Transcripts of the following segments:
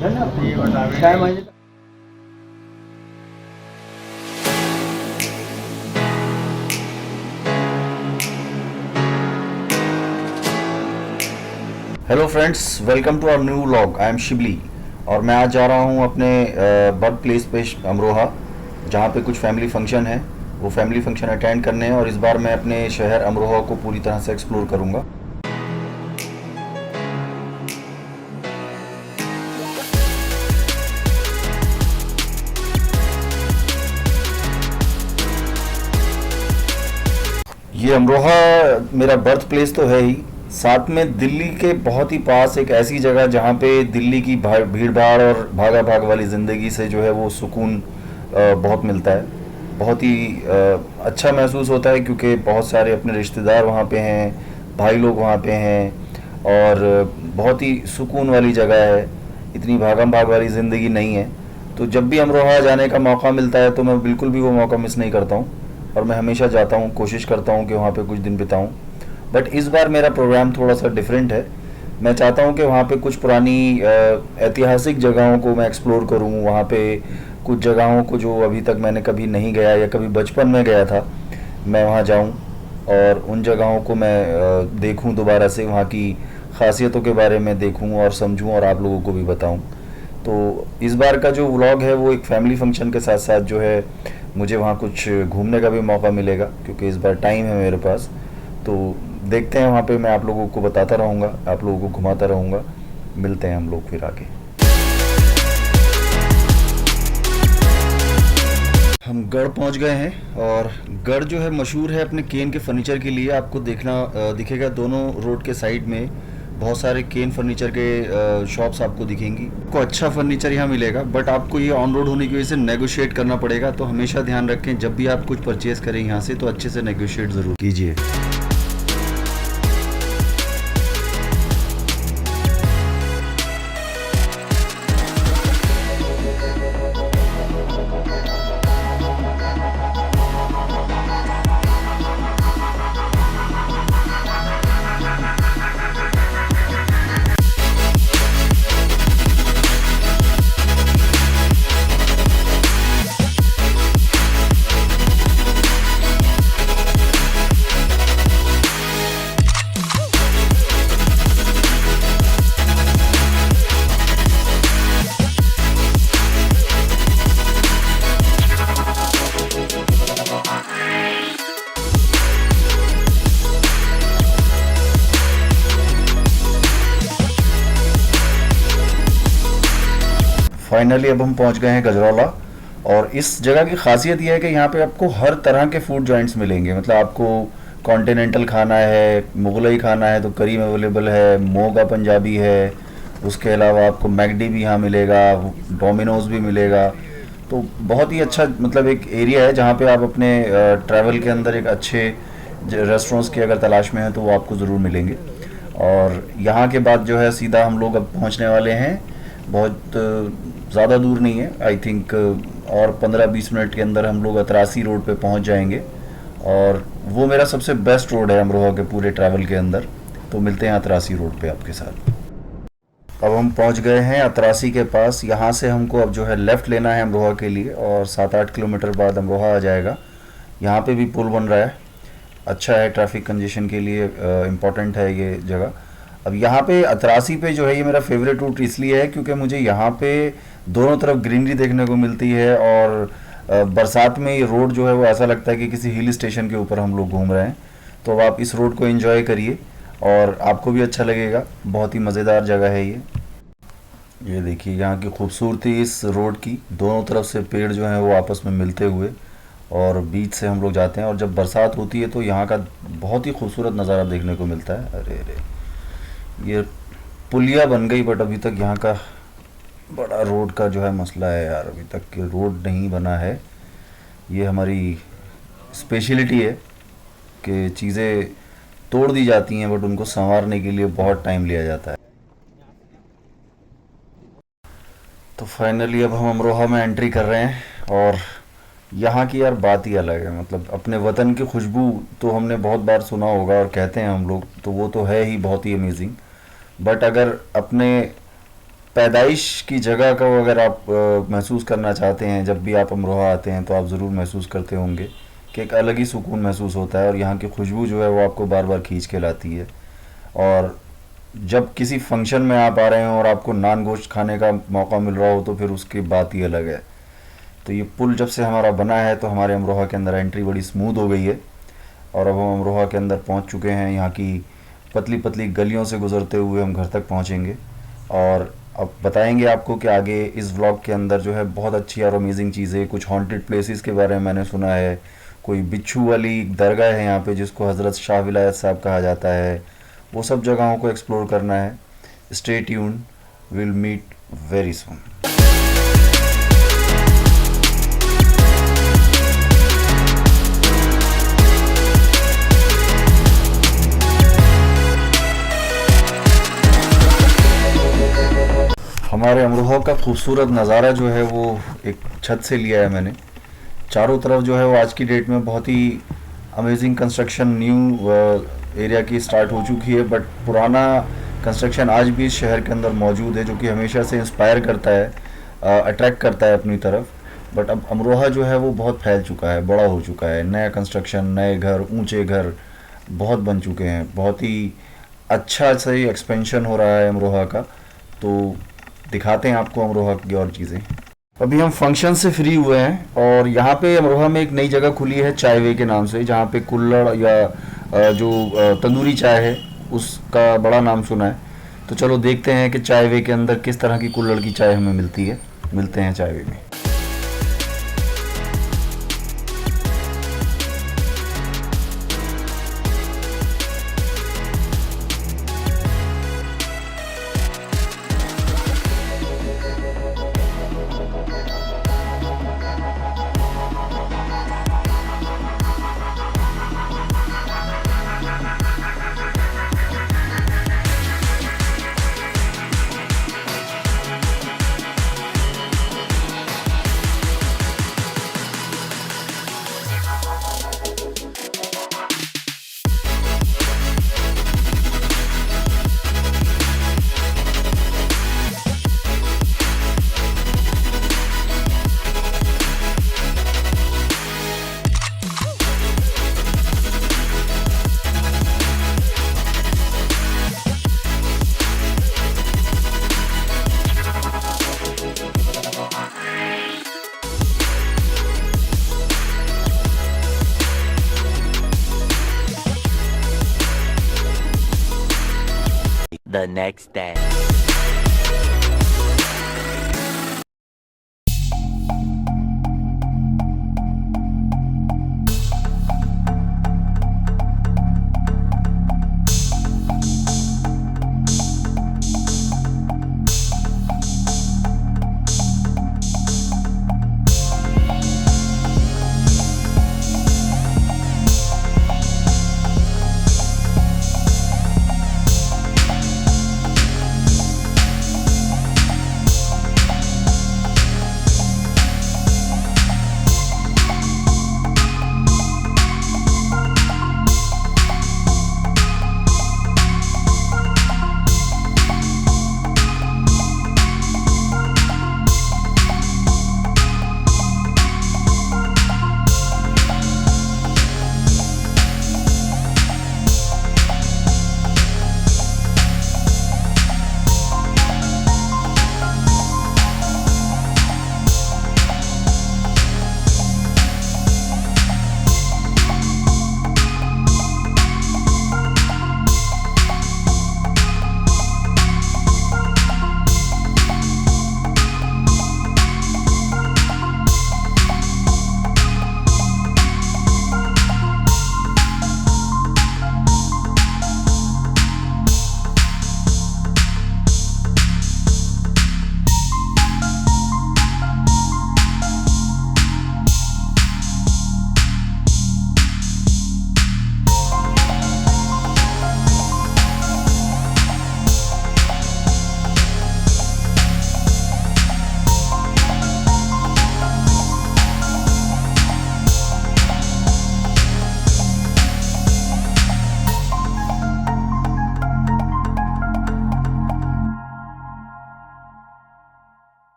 है ना, ये बता 6 महीने। Hello friends, welcome to our new vlog. I am Shibli और मैं आज जा रहा हूँ अपने बर्थ प्लेस पे अमरोहा, जहाँ पे कुछ फैमिली फंक्शन है। वो फैमिली फंक्शन अटेंड करने हैं और इस बार मैं अपने शहर अमरोहा को पूरी तरह से एक्सप्लोर करूँगा। ये अमरोहा मेरा बर्थ प्लेस तो है ही, साथ में दिल्ली के बहुत ही पास एक ऐसी जगह जहाँ पे दिल्ली की भीड़ भाड़ और भागा भाग वाली ज़िंदगी से जो है वो सुकून बहुत मिलता है। बहुत ही अच्छा महसूस होता है क्योंकि बहुत सारे अपने रिश्तेदार वहाँ पे हैं, भाई लोग वहाँ पे हैं और बहुत ही सुकून वाली जगह है। इतनी भागम भाग वाली ज़िंदगी नहीं है। तो जब भी अमरोहा जाने का मौका मिलता है तो मैं बिल्कुल भी वो मौका मिस नहीं करता हूँ और मैं हमेशा जाता हूँ, कोशिश करता हूँ कि वहाँ पे कुछ दिन बिताऊँ। बट इस बार मेरा प्रोग्राम थोड़ा सा डिफरेंट है। मैं चाहता हूँ कि वहाँ पे कुछ पुरानी ऐतिहासिक जगहों को मैं एक्सप्लोर करूँ। वहाँ पे कुछ जगहों को जो अभी तक मैंने कभी नहीं गया या कभी बचपन में गया था, मैं वहाँ जाऊँ और उन जगहों को मैं देखूँ दोबारा से, वहाँ की खासियतों के बारे में देखूँ और समझूँ और आप लोगों को भी बताऊँ। तो इस बार का जो व्लॉग है वो एक फैमिली फंक्शन के साथ साथ जो है मुझे वहाँ कुछ घूमने का भी मौका मिलेगा क्योंकि इस बार टाइम है मेरे पास। तो देखते हैं, वहाँ पे मैं आप लोगों को बताता रहूँगा, आप लोगों को घुमाता रहूँगा। मिलते हैं हम लोग फिर आगे। हम गढ़ पहुँच गए हैं और गढ़ जो है मशहूर है अपने केन के फर्नीचर के लिए। आपको देखना दिखेगा दोनों रोड के साइड में बहुत सारे केन फर्नीचर के शॉप्स आपको दिखेंगी। आपको अच्छा फर्नीचर यहाँ मिलेगा, बट आपको ये ऑन रोड होने की वजह से नेगोशिएट करना पड़ेगा। तो हमेशा ध्यान रखें जब भी आप कुछ परचेज़ करें यहाँ से तो अच्छे से नेगोशिएट ज़रूर कीजिए। फाइनली अब हम पहुंच गए हैं गजरौला। और इस जगह की खासियत यह है कि यहाँ पे आपको हर तरह के फूड जॉइंट्स मिलेंगे। मतलब आपको कॉन्टिनेंटल खाना है, मुगलई खाना है तो करीम अवेलेबल है, मोगा पंजाबी है, उसके अलावा आपको मैकडी भी यहाँ मिलेगा, डोमिनोज भी मिलेगा। तो बहुत ही अच्छा, मतलब एक एरिया है जहाँ पे आप अपने ट्रैवल के अंदर एक अच्छे रेस्टोरेंट्स की अगर तलाश में है तो वो आपको ज़रूर मिलेंगे। और यहाँ के बाद जो है सीधा हम लोग अब पहुँचने वाले हैं, बहुत ज़्यादा दूर नहीं है, आई थिंक और 15-20 मिनट के अंदर हम लोग अतरासी रोड पे पहुंच जाएंगे। और वो मेरा सबसे बेस्ट रोड है अमरोहा के पूरे ट्रैवल के अंदर। तो मिलते हैं अतरासी रोड पे आपके साथ। अब हम पहुंच गए हैं अतरासी के पास। यहाँ से हमको अब जो है लेफ़्ट लेना है अमरोहा के लिए और 7-8 किलोमीटर बाद अमरोहा आ जाएगा। यहाँ पे भी पुल बन रहा है, अच्छा है, ट्रैफिक कंजेशन के लिए इम्पोर्टेंट है ये जगह। अब यहाँ पे अतरासी पे जो है ये मेरा फेवरेट रूट इसलिए है क्योंकि मुझे यहाँ पे दोनों तरफ ग्रीनरी देखने को मिलती है और बरसात में ये रोड जो है वो ऐसा लगता है कि किसी हिल स्टेशन के ऊपर हम लोग घूम रहे हैं। तो अब आप इस रोड को एंजॉय करिए और आपको भी अच्छा लगेगा। बहुत ही मज़ेदार जगह है ये देखिए यहाँ की खूबसूरती इस रोड की, दोनों तरफ से पेड़ जो हैं वो आपस में मिलते हुए और बीच से हम लोग जाते हैं। और जब बरसात होती है तो यहाँ का बहुत ही खूबसूरत नज़ारा देखने को मिलता है। अरे अरे, ये पुलिया बन गई बट अभी तक यहाँ का बड़ा रोड का जो है मसला है यार, अभी तक रोड नहीं बना है। ये हमारी स्पेशलिटी है कि चीज़ें तोड़ दी जाती हैं बट उनको संवारने के लिए बहुत टाइम लिया जाता है। तो फाइनली अब हम अमरोहा में एंट्री कर रहे हैं और यहाँ की यार बात ही अलग है। मतलब अपने वतन की खुशबू तो हमने बहुत बार सुना होगा और कहते हैं हम लोग, तो वो तो है ही बहुत ही अमेजिंग। बट अगर अपने पैदाइश की जगह को अगर आप महसूस करना चाहते हैं, जब भी आप अमरोहा आते हैं तो आप ज़रूर महसूस करते होंगे कि एक अलग ही सुकून महसूस होता है, और यहाँ की खुशबू जो है वो आपको बार बार खींच के लाती है। और जब किसी फंक्शन में आप आ रहे हो और आपको नान गोश्त खाने का मौका मिल रहा हो तो फिर उसकी बात ही अलग है। तो ये पुल जब से हमारा बना है तो हमारे अमरोहा के अंदर एंट्री बड़ी स्मूथ हो गई है, और अब हम अमरोहा के अंदर पहुंच चुके हैं। यहाँ की पतली पतली गलियों से गुजरते हुए हम घर तक पहुंचेंगे, और अब बताएंगे आपको कि आगे इस व्लॉग के अंदर जो है बहुत अच्छी और अमेजिंग चीज़ें, कुछ हॉन्टेड प्लेसेस के बारे में मैंने सुना है। कोई बिच्छू वाली दरगाह है यहाँ पे जिसको हज़रत शाह विलायत साहब कहा जाता है। वो सब जगहों को एक्सप्लोर करना है। Stay tune, will meet very soon. हमारे अमरोहा का खूबसूरत नज़ारा जो है वो एक छत से लिया है मैंने। चारों तरफ जो है वो आज की डेट में बहुत ही अमेजिंग कंस्ट्रक्शन न्यू एरिया की स्टार्ट हो चुकी है, बट पुराना कंस्ट्रक्शन आज भी इस शहर के अंदर मौजूद है, जो कि हमेशा से इंस्पायर करता है, अट्रैक्ट करता है अपनी तरफ। बट अब अमरोहा जो है वो बहुत फैल चुका है, बड़ा हो चुका है। नया कंस्ट्रक्शन, नए घर, ऊंचे घर बहुत बन चुके हैं। बहुत ही अच्छा से एक्सपेंशन हो रहा है अमरोहा का। तो दिखाते हैं आपको अमरोहा की और चीज़ें। अभी हम फंक्शन से फ्री हुए हैं और यहाँ पे अमरोहा में एक नई जगह खुली है चाय वे के नाम से, जहाँ पे कुल्हड़ या जो तंदूरी चाय है उसका बड़ा नाम सुना है। तो चलो देखते हैं कि चाय वे के अंदर किस तरह की कुल्हड़ की चाय हमें मिलती है। मिलते हैं चाय वे में। The next day.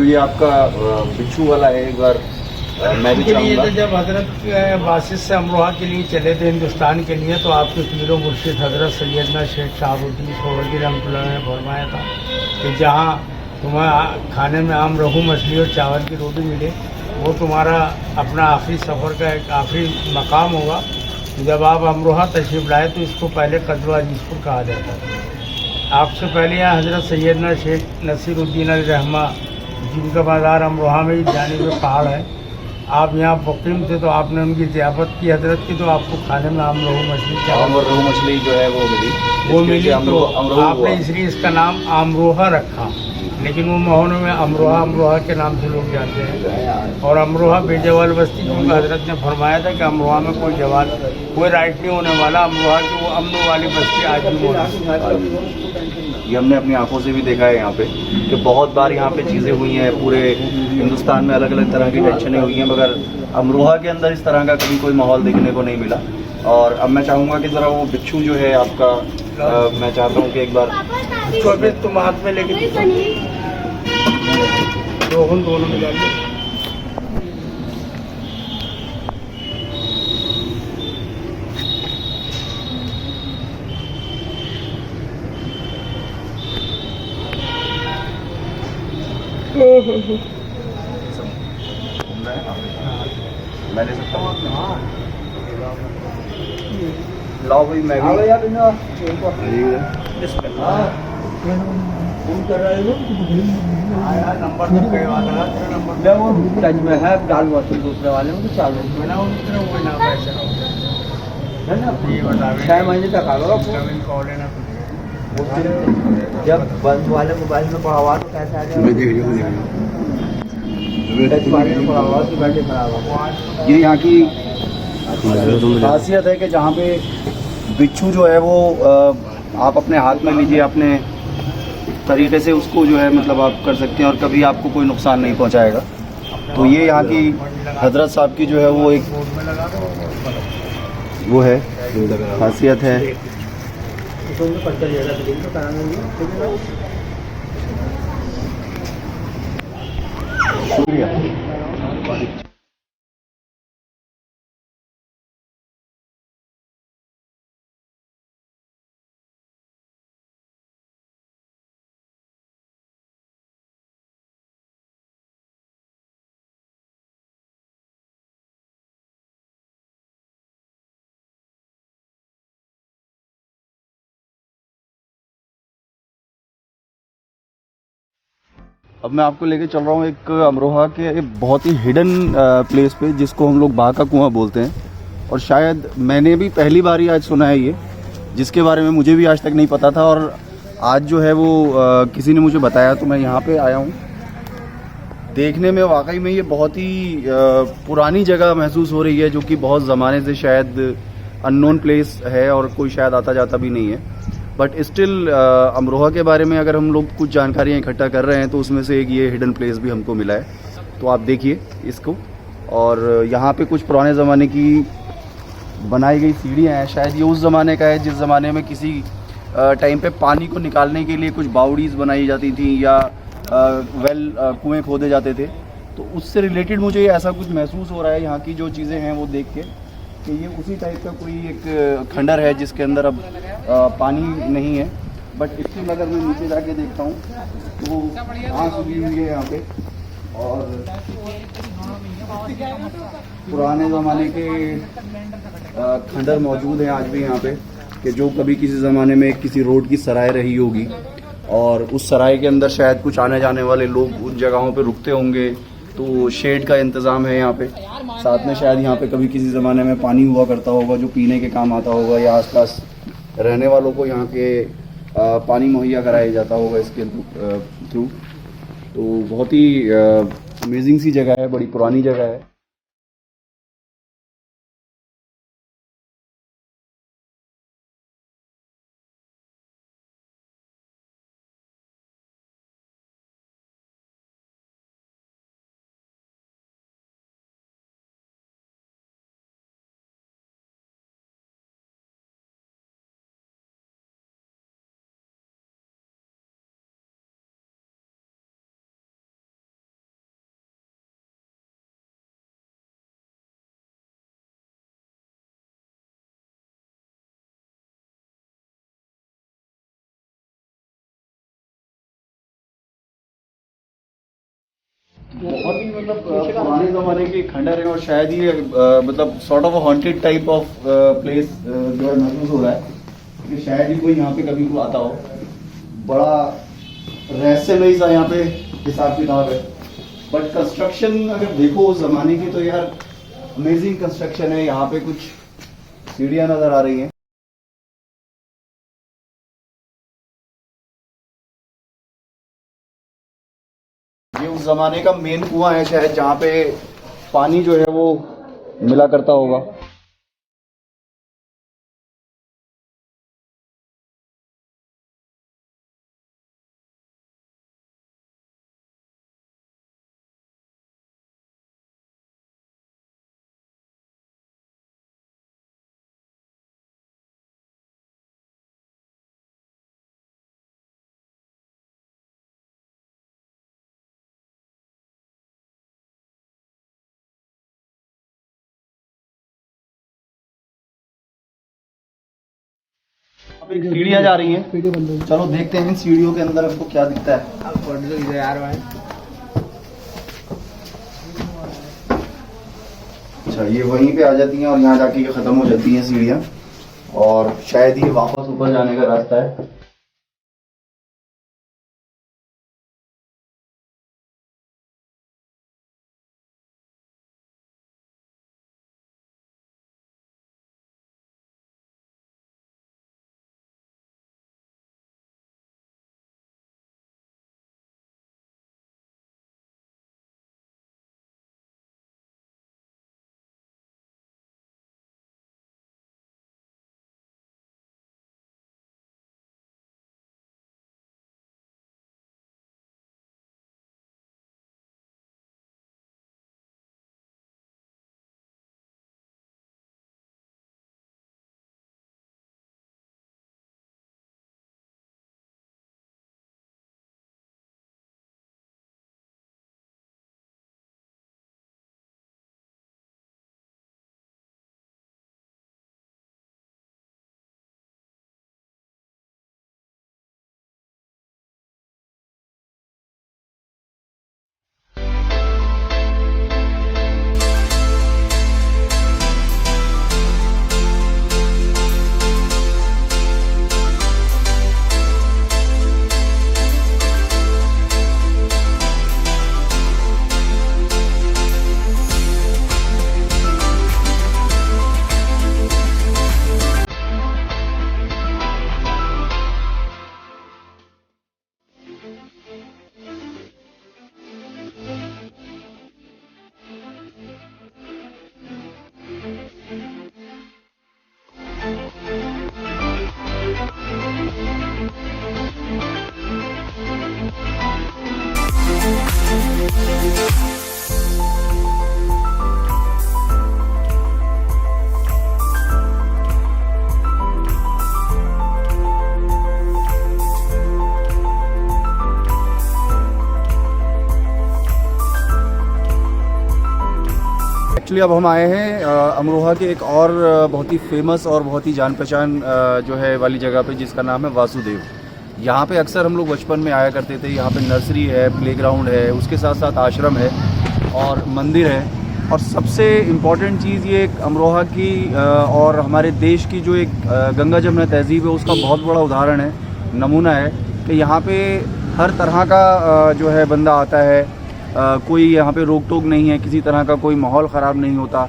ये आपका बिच्छू वाला है, एक बार मैं भी के लिए चाहूँगा। तो जब हजरत बासित से अमरोहा के लिए चले थे हिंदुस्तान के लिए, तो आपके पीरों मुर्शिद हजरत सैयदना शेख शहाबुद्दीन सोहरवर्दी रहमतुल्लाह ने फरमाया था कि जहाँ तुम्हें खाने में आम रोहू मछली और चावल की रोटी मिले, वो तुम्हारा अपना आखिरी सफ़र का एक आखिरी मकाम होगा। जब आप अमरोहा तशरीफ़ लाए तो इसको पहले कदवा अजीज़पुर कहा जाता था। आपसे पहले यहाँ हजरत सैयदना शेख नसीरुद्दीन अल रहमा, जिनका बाज़ार अमरोहा में ही जाने में पहाड़ है, आप यहाँ मुकीम थे, तो आपने उनकी ज़ियाफ़त की हजरत की, तो आपको खाने में आम रोहू मछली आम और रोहू मछली जो है वो मिली, वो इसके मिली, लिए तो अमरोहा आपने हुआ। इसलिए इसका नाम अमरोहा रखा। लेकिन वो मोहनों में अमरोहा अमरोहा के नाम से लोग जानते हैं। और अमरोहा बेजवाल बस्ती, क्योंकि हजरत ने फरमाया था कि अमरोहा में कोई जवाल, कोई राइट नहीं होने वाला। अमरोहा की वो अमन वाली बस्ती आज भी मौजूद है। ये हमने अपनी आंखों से भी देखा है यहाँ पे कि बहुत बार यहाँ पे चीज़ें हुई हैं, पूरे हिंदुस्तान में अलग अलग तरह की टेंशनें हुई हैं, मगर अमरोहा के अंदर इस तरह का कभी कोई माहौल देखने को नहीं मिला। और अब मैं चाहूँगा कि ज़रा वो बिच्छू जो है आपका, मैं चाहता हूँ कि एक बार तो अभी तुम हाथ में लेके रोहन दोनों मिला लो। मैं ले सकता हूँ? लाओ भाई, मैं भी नंबर तो कई वाला है, तेरा नंबर टच में है, डाल हुआ तो दूसरे वाले में तो चालू बना उतना वो ना पैसा है ना। ये बता 6 महीने तक आ गया। कमिंग कॉल है ना जब बंद वाले मोबाइल में पड़ा हुआ तो कैसे आ जाएगा? टच वाले में पड़ा हुआ तो बैटरी खराब होगा। ये यहाँ की खासियत है कि जहाँ पे बिच्छू जो है वो आप अपने हाथ में लीजिए, अपने तरीके से उसको जो है मतलब आप कर सकते हैं और कभी आपको कोई नुकसान नहीं पहुँचाएगा। तो ये यहाँ की हजरत साहब की जो है वो एक वो है खासियत है। उसमें पट्टा ज़्यादा फिटिंग तो कराना नहीं है, ठीक है ना। शुक्रिया। अब मैं आपको लेके चल रहा हूँ एक अमरोहा के एक बहुत ही हिडन प्लेस पे, जिसको हम लोग बाघ का कुआं बोलते हैं। और शायद मैंने भी पहली बार ही आज सुना है ये, जिसके बारे में मुझे भी आज तक नहीं पता था। और आज जो है वो किसी ने मुझे बताया, तो मैं यहाँ पे आया हूँ। देखने में वाकई में ये बहुत ही पुरानी जगह महसूस हो रही है, जो कि बहुत ज़माने से शायद अननोन प्लेस है और कोई शायद आता जाता भी नहीं है। बट स्टिल अमरोहा के बारे में अगर हम लोग कुछ जानकारियाँ इकट्ठा कर रहे हैं, तो उसमें से एक ये हिडन प्लेस भी हमको मिला है। तो आप देखिए इसको। और यहाँ पे कुछ पुराने ज़माने की बनाई गई सीढ़ियाँ हैं। शायद ये उस ज़माने का है जिस ज़माने में किसी टाइम पे पानी को निकालने के लिए कुछ बावड़ीज़ बनाई जाती थी या कुएँ खोदे जाते थे। तो उससे रिलेटेड मुझे ऐसा कुछ महसूस हो रहा है यहाँ की जो चीज़ें हैं वो देख के, कि ये उसी टाइप का कोई एक खंडर है जिसके अंदर अब पानी नहीं है। बट स्टिल अगर मैं नीचे जाके देखता हूँ तो घास उगी हुई है यहाँ पे, और पुराने ज़माने के खंडर मौजूद हैं आज भी यहाँ पे, कि जो कभी किसी ज़माने में किसी रोड की सराय रही होगी, और उस सराय के अंदर शायद कुछ आने जाने वाले लोग उन जगहों पे रुकते होंगे। तो शेड का इंतज़ाम है यहाँ पे। साथ में शायद यहाँ पे कभी किसी ज़माने में पानी हुआ करता होगा जो पीने के काम आता होगा, या आसपास रहने वालों को यहाँ के पानी मुहैया कराया जाता होगा इसके थ्रू। तो बहुत ही अमेजिंग सी जगह है, बड़ी पुरानी जगह है। बहुत ही मतलब पुराने ज़माने के खंडर है और शायद ये मतलब sort of haunted type of place जो है महसूस हो रहा है कि शायद ही कोई यहाँ पे कभी को आता हो। बड़ा रहस्यमयी सा यहाँ पे हिसाब किताब है, बट कंस्ट्रक्शन अगर देखो उस ज़माने की तो यार अमेजिंग कंस्ट्रक्शन है। यहाँ पे कुछ सीढ़ियाँ नज़र आ रही हैं। ये उस जमाने का मेन कुआं है शायद, जहाँ पे पानी जो है वो मिला करता होगा। अब एक सीढ़ियाँ जा रही हैं, चलो देखते हैं इन सीढ़ियों के अंदर हमको क्या दिखता है। यार भाई अच्छा, ये वहीं पे आ जाती हैं और यहाँ जाके ये खत्म हो जाती हैं सीढ़ियाँ, और शायद ये वापस ऊपर जाने का रास्ता है। एक्चुअली अब हम आए हैं अमरोहा के एक और बहुत ही फेमस और बहुत ही जान पहचान जो है वाली जगह पे, जिसका नाम है वासुदेव। यहाँ पे अक्सर हम लोग बचपन में आया करते थे। यहाँ पे नर्सरी है, प्लेग्राउंड है, उसके साथ साथ आश्रम है और मंदिर है। और सबसे इम्पॉर्टेंट चीज़ ये अमरोहा की और हमारे देश की जो एक गंगा जमुना तहजीब है उसका बहुत बड़ा उदाहरण है, नमूना है कि यहाँ पे हर तरह का जो है बंदा आता है। कोई यहाँ पे रोक टोक नहीं है, किसी तरह का कोई माहौल ख़राब नहीं होता।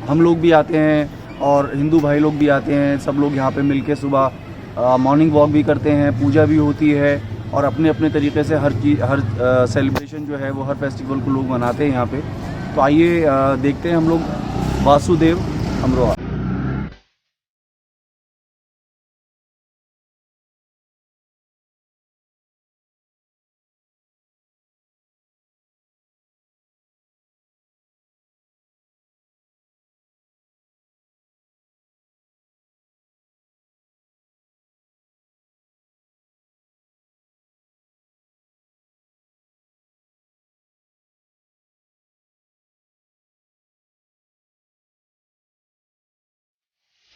हम लोग भी आते हैं और हिंदू भाई लोग भी आते हैं, सब लोग यहाँ पे मिलके सुबह मॉर्निंग वॉक भी करते हैं, पूजा भी होती है और अपने अपने तरीके से हर सेलिब्रेशन जो है वो हर फेस्टिवल को लोग मनाते हैं यहाँ पे। तो आइए देखते हैं हम लोग वासुदेव अमरोहा।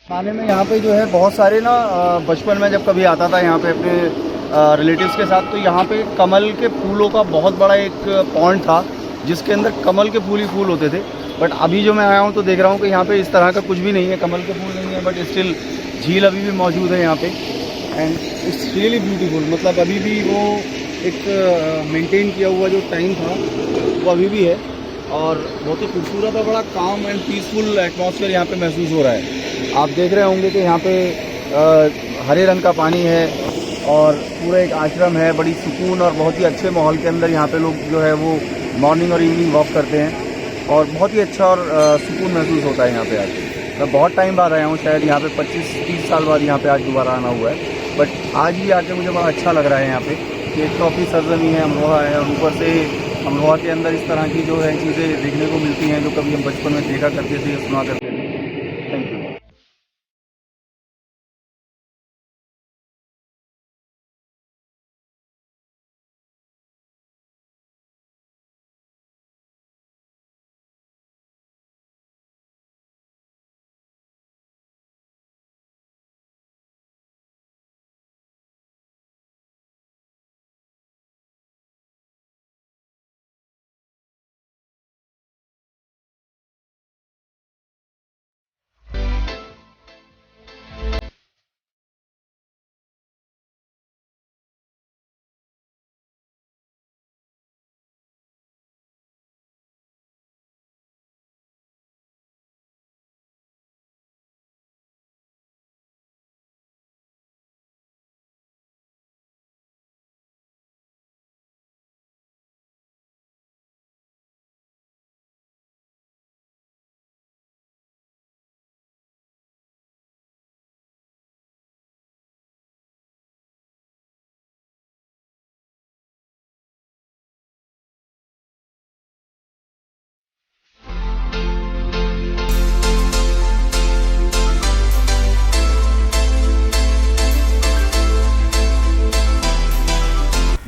खाने में यहाँ पे जो है बहुत सारे ना, बचपन में जब कभी आता था यहाँ पे अपने रिलेटिव्स के साथ, तो यहाँ पे कमल के फूलों का बहुत बड़ा एक पॉइंट था जिसके अंदर कमल के फूल ही फूल होते थे। बट अभी जो मैं आया हूँ तो देख रहा हूँ कि यहाँ पे इस तरह का कुछ भी नहीं है, कमल के फूल नहीं है, बट स्टिल झील अभी भी मौजूद है यहाँ पे। एंड इट्स रियली ब्यूटीफुल, मतलब अभी भी वो एक मेंटेन किया हुआ जो टाइम था वो अभी भी है, और बहुत ही खूबसूरत और बड़ा काम एंड पीसफुल एटमॉस्फेयर यहाँ पे महसूस हो रहा है। आप देख रहे होंगे कि यहाँ पे हरे रंग का पानी है और पूरा एक आश्रम है, बड़ी सुकून और बहुत ही अच्छे माहौल के अंदर यहाँ पे लोग जो है वो मॉर्निंग और इवनिंग वॉक करते हैं, और बहुत ही अच्छा और सुकून महसूस होता है यहाँ पे आके। मैं बहुत टाइम बाद आया हूँ, शायद यहाँ पे 25-30 साल बाद यहाँ पे आज दोबारा आना हुआ है, बट आज भी आके मुझे बड़ा अच्छा लग रहा है यहाँ पे कि एक काफ़ी सरजमी है अमरोहा है, और ऊपर से अमरोहा के अंदर इस तरह की जो है चीज़ें देखने को मिलती हैं जो कभी हम बचपन में देखा करते थे, सुना करते थे। Thank you.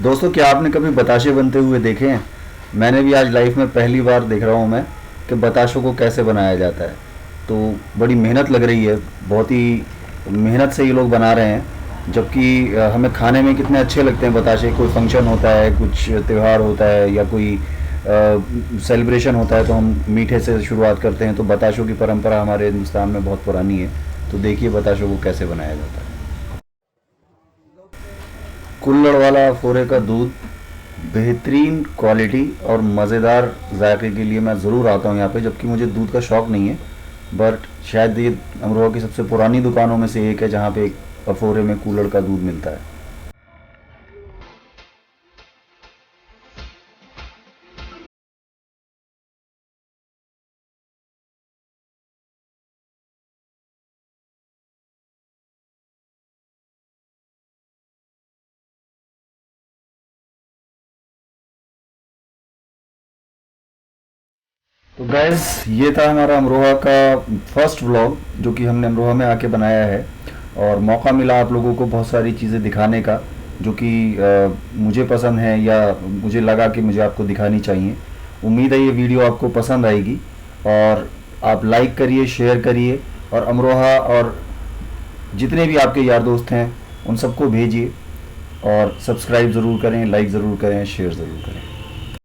दोस्तों, क्या आपने कभी बताशे बनते हुए देखे हैं? मैंने भी आज लाइफ में पहली बार देख रहा हूँ मैं कि बताशों को कैसे बनाया जाता है। तो बड़ी मेहनत लग रही है, बहुत ही मेहनत से ये लोग बना रहे हैं, जबकि हमें खाने में कितने अच्छे लगते हैं बताशे। कोई फंक्शन होता है, कुछ त्यौहार होता है या कोई सेलिब्रेशन होता है तो हम मीठे से शुरुआत करते हैं। तो बताशों की परंपरा हमारे हिंदुस्तान में बहुत पुरानी है। तो देखिए बताशों को कैसे बनाया जाता है। कुल्हड़ वाला अफोरे का दूध बेहतरीन क्वालिटी और मज़ेदार जायके के लिए मैं ज़रूर आता हूँ यहाँ पे, जबकि मुझे दूध का शौक़ नहीं है, बट शायद ये अमरोहा की सबसे पुरानी दुकानों में से एक है जहाँ पे एक अफोरे में कुल्हड़ का दूध मिलता है। तो गैस, ये था हमारा अमरोहा का फर्स्ट व्लॉग जो कि हमने अमरोहा में आके बनाया है, और मौका मिला आप लोगों को बहुत सारी चीज़ें दिखाने का जो कि मुझे पसंद है या मुझे लगा कि मुझे आपको दिखानी चाहिए। उम्मीद है ये वीडियो आपको पसंद आएगी, और आप लाइक करिए, शेयर करिए, और अमरोहा और जितने भी आपके यार दोस्त हैं उन सबको भेजिए, और सब्सक्राइब ज़रूर करें, लाइक ज़रूर करें, शेयर ज़रूर करें।